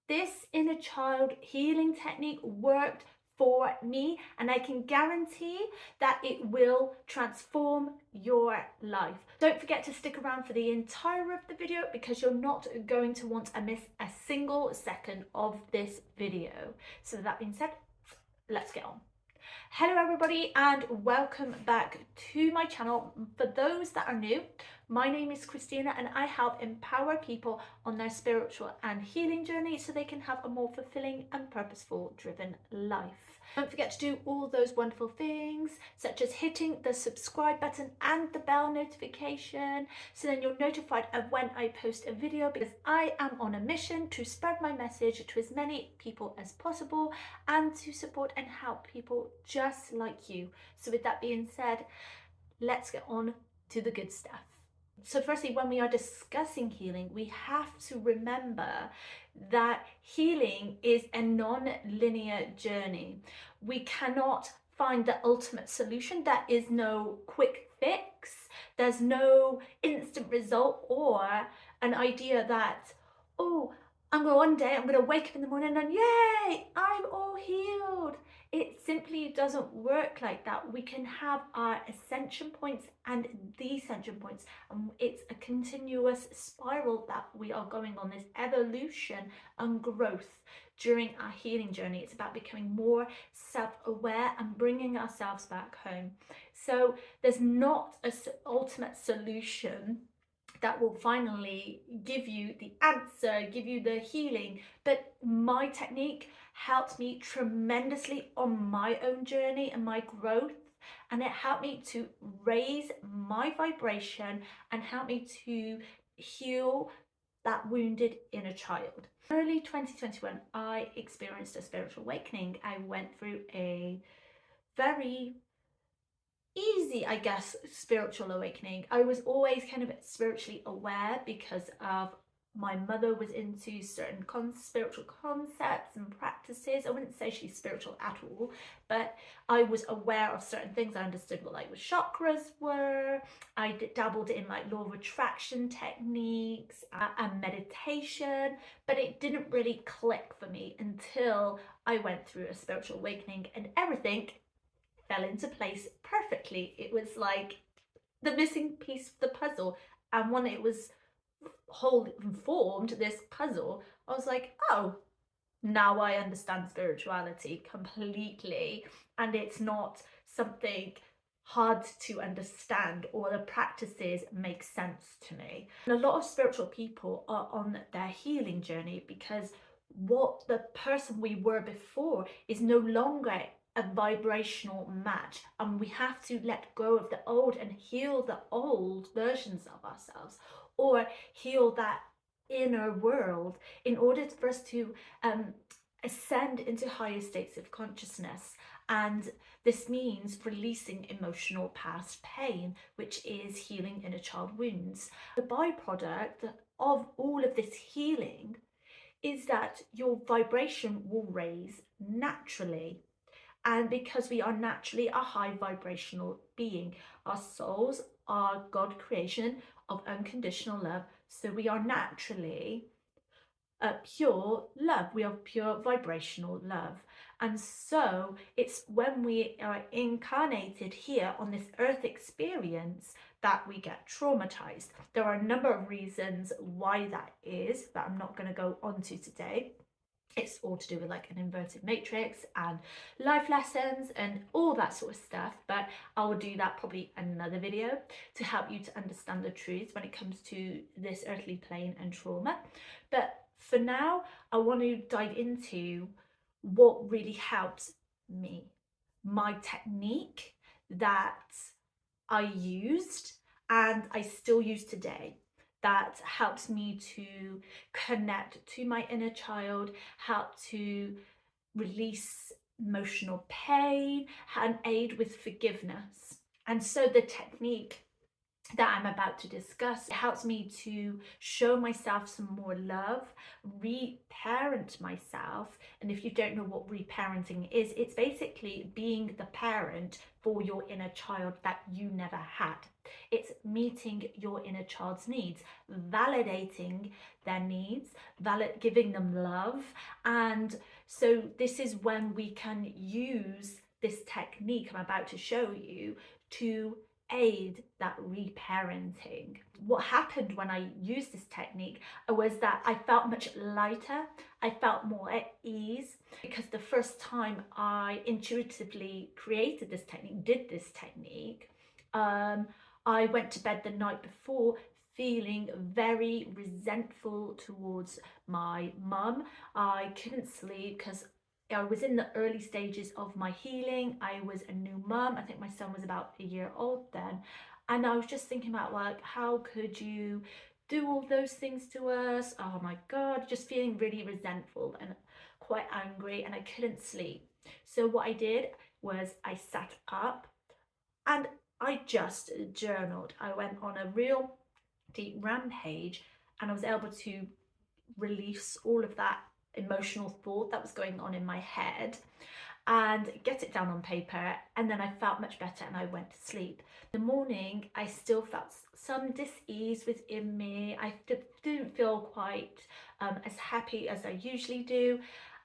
this inner child healing technique worked for me, and I can guarantee that it will transform your life. Don't forget to stick around for the entire of the video because you're not going to want to miss a single second of this video. So that being said, let's get on. Hello everybody and welcome back to my channel. For those that are new, my name is Christina and I help empower people on their spiritual and healing journey so they can have a more fulfilling and purposeful driven life. Don't forget to do all those wonderful things such as hitting the subscribe button and the bell notification so then you're notified of when I post a video, because I am on a mission to spread my message to as many people as possible and to support and help people just like you. So with that being said, let's get on to the good stuff. So firstly, when we are discussing healing, we have to remember that healing is a non-linear journey. We cannot find the ultimate solution. There is no quick fix. There's no instant result or an idea that, oh, one day I'm going to wake up in the morning and yay, I'm all healed. It simply doesn't work like that. We can have our ascension points and descension points, and it's a continuous spiral that we are going on, this evolution and growth during our healing journey. It's about becoming more self-aware and bringing ourselves back home. So there's not an ultimate solution that will finally give you the answer, give you the healing. But my technique helped me tremendously on my own journey and my growth. And it helped me to raise my vibration and help me to heal that wounded inner child. Early 2021, I experienced a spiritual awakening. I went through a very easy, I guess, spiritual awakening. I was always kind of spiritually aware because of my mother was into certain spiritual concepts and practices. I wouldn't say she's spiritual at all, but I was aware of certain things. I understood what like chakras were. I dabbled in like law of attraction techniques and meditation, but it didn't really click for me until I went through a spiritual awakening and everything fell into place perfectly. It was like the missing piece of the puzzle, and when it was whole formed, this puzzle, I was like, oh, now I understand spirituality completely, and it's not something hard to understand, or the practices make sense to me. And a lot of spiritual people are on their healing journey because what the person we were before is no longer a vibrational match, and we have to let go of the old and heal the old versions of ourselves, or heal that inner world in order for us to ascend into higher states of consciousness. And this means releasing emotional past pain, which is healing inner child wounds. The byproduct of all of this healing is that your vibration will raise naturally. And because we are naturally a high vibrational being, our souls are God creation of unconditional love. So we are naturally pure love. We are pure vibrational love. And so it's when we are incarnated here on this earth experience that we get traumatized. There are a number of reasons why that is that I'm not going to go on to today. It's all to do with like an inverted matrix and life lessons and all that sort of stuff, but I will do that probably in another video to help you to understand the truths when it comes to this earthly plane and trauma. But for now, I want to dive into what really helps me, my technique that I used and I still use today, that helps me to connect to my inner child, help to release emotional pain and aid with forgiveness. And so the technique that I'm about to discuss. It helps me to show myself some more love, reparent myself. And if you don't know what reparenting is, it's basically being the parent for your inner child that you never had. It's meeting your inner child's needs, validating their needs, giving them love. And so this is when we can use this technique I'm about to show you to aid that reparenting. What happened when I used this technique was that I felt much lighter, I felt more at ease, because the first time I intuitively created this technique, did this technique, I went to bed the night before feeling very resentful towards my mum. I couldn't sleep because I was in the early stages of my healing. I was a new mum. I think my son was about a year old then. And I was just thinking about, like, how could you do all those things to us? Oh my God, just feeling really resentful and quite angry, and I couldn't sleep. So what I did was I sat up and I just journaled. I went on a real deep rampage, and I was able to release all of that emotional thought that was going on in my head and get it down on paper. And then I felt much better and I went to sleep. In the morning, I still felt some dis-ease within me. I didn't feel quite as happy as I usually do.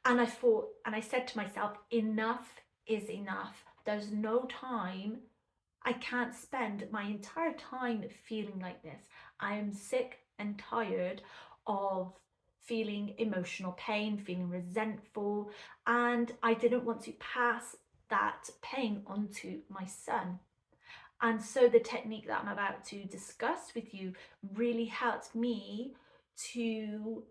And I thought, and I said to myself, enough is enough. There's no time. I can't spend my entire time feeling like this. I am sick and tired of feeling emotional pain, feeling resentful, and I didn't want to pass that pain onto my son. And so the technique that I'm about to discuss with you really helped me to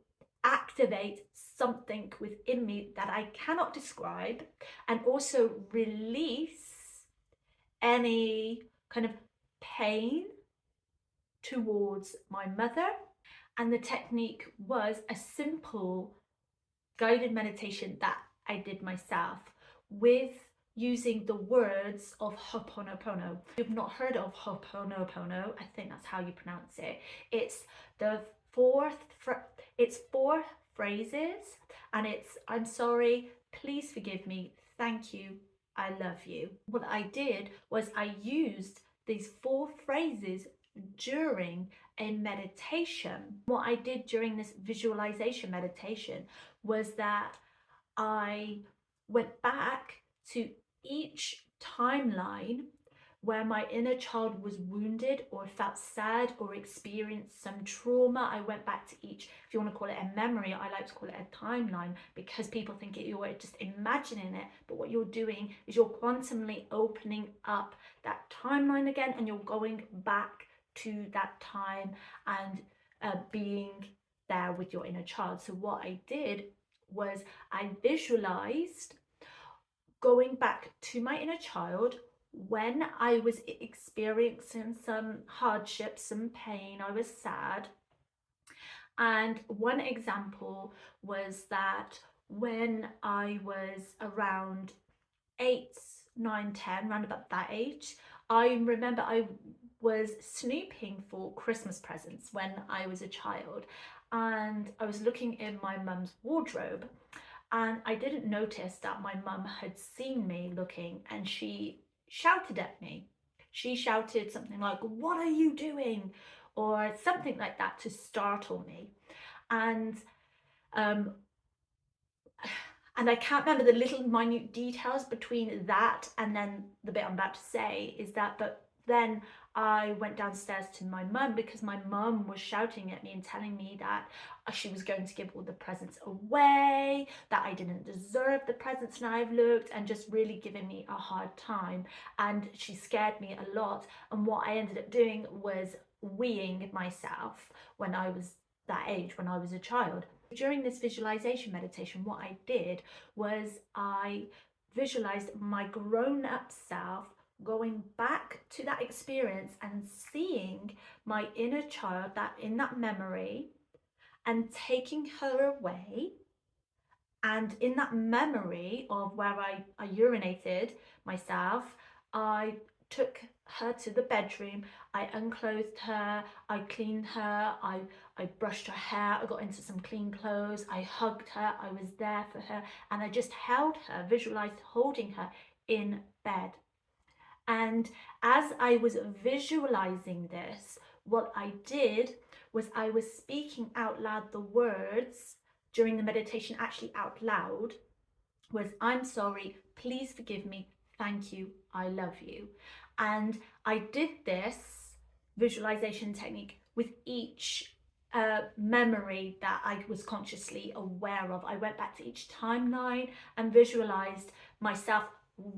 activate something within me that I cannot describe, and also release any kind of pain towards my mother. And the technique was a simple guided meditation that I did myself with using the words of Ho'oponopono. If you've not heard of Ho'oponopono, I think that's how you pronounce it. It's the it's four phrases, and it's I'm sorry, please forgive me, thank you, I love you. What I did was I used these four phrases during a meditation. What I did during this visualization meditation was that I went back to each timeline where my inner child was wounded or felt sad or experienced some trauma. I went back to each, if you want to call it a memory, I like to call it a timeline, because people think you're just imagining it, but what you're doing is you're quantumly opening up that timeline again, and you're going back to that time and being there with your inner child. So what I did was I visualized going back to my inner child when I was experiencing some hardship, some pain, I was sad. And one example was that when I was around 8, 9, 10, around about that age, I remember I was snooping for Christmas presents when I was a child, and I was looking in my mum's wardrobe, and I didn't notice that my mum had seen me looking, and she shouted at me. She shouted something like, "What are you doing?" or something like that to startle me. And um, and I can't remember the little minute details between that and then the bit I'm about to say is that, but then I went downstairs to my mum because my mum was shouting at me and telling me that she was going to give all the presents away, that I didn't deserve the presents now I've looked, and just really giving me a hard time. And she scared me a lot. And what I ended up doing was weeing myself when I was that age, when I was a child. During this visualization meditation, what I did was I visualized my grown-up self going back to that experience and seeing my inner child that in that memory and taking her away. And in that memory of where I urinated myself, I took her to the bedroom. I unclothed her, I cleaned her, I brushed her hair, I got into some clean clothes, I hugged her, I was there for her, and I just held her, visualized holding her in bed. And as I was visualizing this, what I did was I was speaking out loud the words during the meditation, actually out loud, was I'm sorry, please forgive me, thank you, I love you. And I did this visualization technique with each memory that I was consciously aware of. I went back to each timeline and visualized myself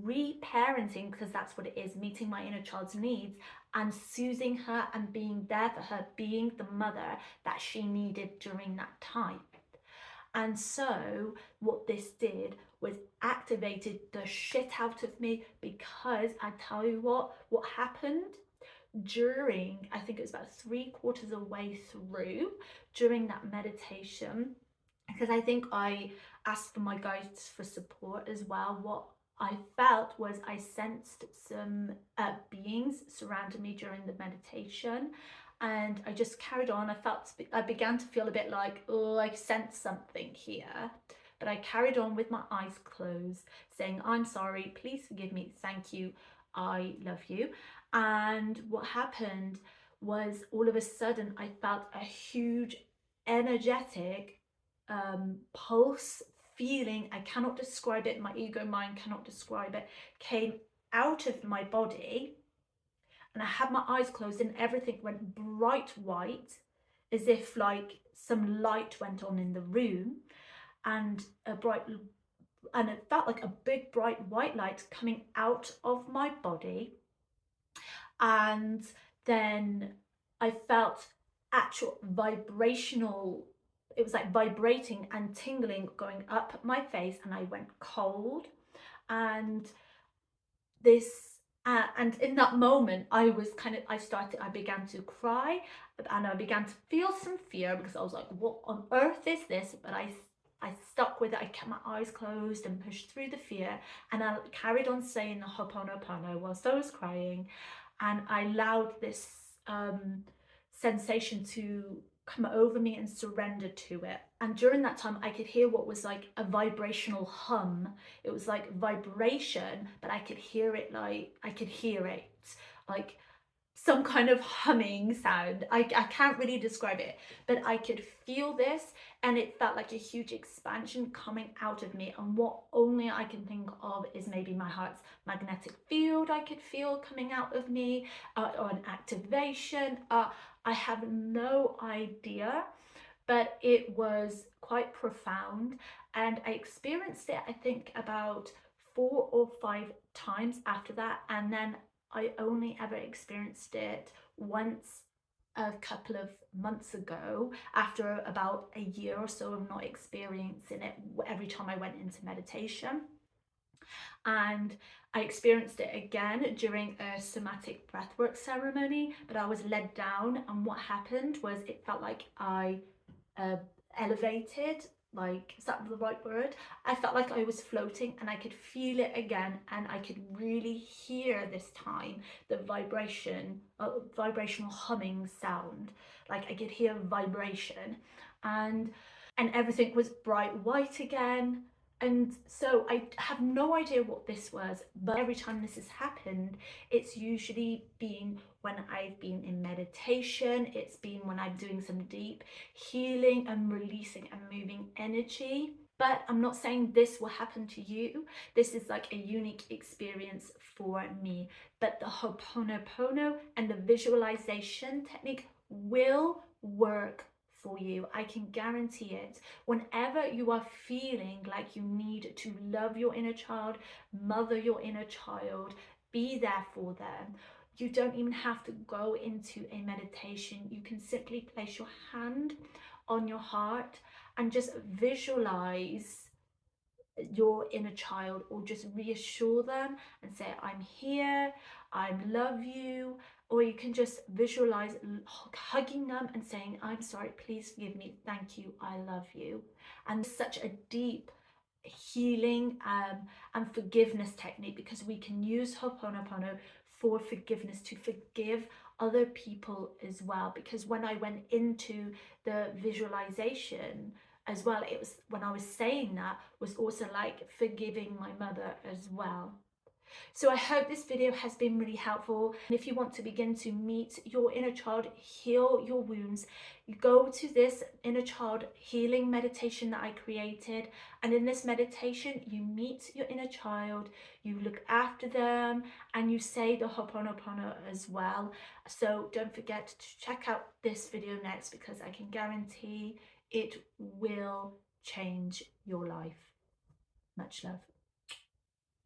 reparenting, because that's what it is, meeting my inner child's needs and soothing her and being there for her, being the mother that she needed during that time. And so what this did was activated the shit out of me, because I tell you what happened during, I think it was about 3/4 of the way through during that meditation, because I think I asked for my guides for support as well. What I felt was I sensed some beings surrounding me during the meditation, and I just carried on. I began to feel a bit like, oh, I sense something here. But I carried on with my eyes closed, saying, I'm sorry, please forgive me, thank you, I love you. And what happened was all of a sudden I felt a huge energetic pulse feeling. I cannot describe it, my ego mind cannot describe it, came out of my body, and I had my eyes closed and everything went bright white, as if like some light went on in the room, and it felt like a big bright white light coming out of my body. And then I felt actual vibrational, it was like vibrating and tingling going up my face, and I went cold. And this and in that moment I began to cry, and I began to feel some fear, because I was like, what on earth is this? But I stuck with it. I kept my eyes closed and pushed through the fear, and I carried on saying the Ho'oponopono whilst I was crying, and I allowed this sensation to come over me and surrender to it. And during that time I could hear what was like a vibrational hum. It was like vibration, but I could hear it like some kind of humming sound. I can't really describe it, but I could feel this, and it felt like a huge expansion coming out of me. And what only I can think of is maybe my heart's magnetic field I could feel coming out of me, or an activation. I have no idea, but it was quite profound. And I experienced it, I think, about 4 or 5 times after that. And then I only ever experienced it once a couple of months ago, after about a year or so of not experiencing it every time I went into meditation. And I experienced it again during a somatic breathwork ceremony, but I was led down, and what happened was it felt like I elevated, like, is that the right word? I felt like I was floating, and I could feel it again, and I could really hear this time the vibrational humming sound. Like I could hear vibration, and everything was bright white again. And so I have no idea what this was, but every time this has happened, it's usually been when I've been in meditation, it's been when I'm doing some deep healing and releasing and moving energy. But I'm not saying this will happen to you. This is like a unique experience for me. But the Ho'oponopono and the visualization technique will work for you. I can guarantee it. Whenever you are feeling like you need to love your inner child, mother your inner child, be there for them, you don't even have to go into a meditation. You can simply place your hand on your heart and just visualize your inner child, or just reassure them and say, I'm here, I love you. Or you can just visualize hugging them and saying, I'm sorry, please forgive me, thank you, I love you. And such a deep healing and forgiveness technique, because we can use Ho'oponopono for forgiveness, to forgive other people as well. Because when I went into the visualization as well, it was when I was saying that was also like forgiving my mother as well. So I hope this video has been really helpful. And if you want to begin to meet your inner child, heal your wounds, you go to this inner child healing meditation that I created. And in this meditation, you meet your inner child, you look after them, and you say the Ho'oponopono as well. So don't forget to check out this video next, because I can guarantee it will change your life. Much love.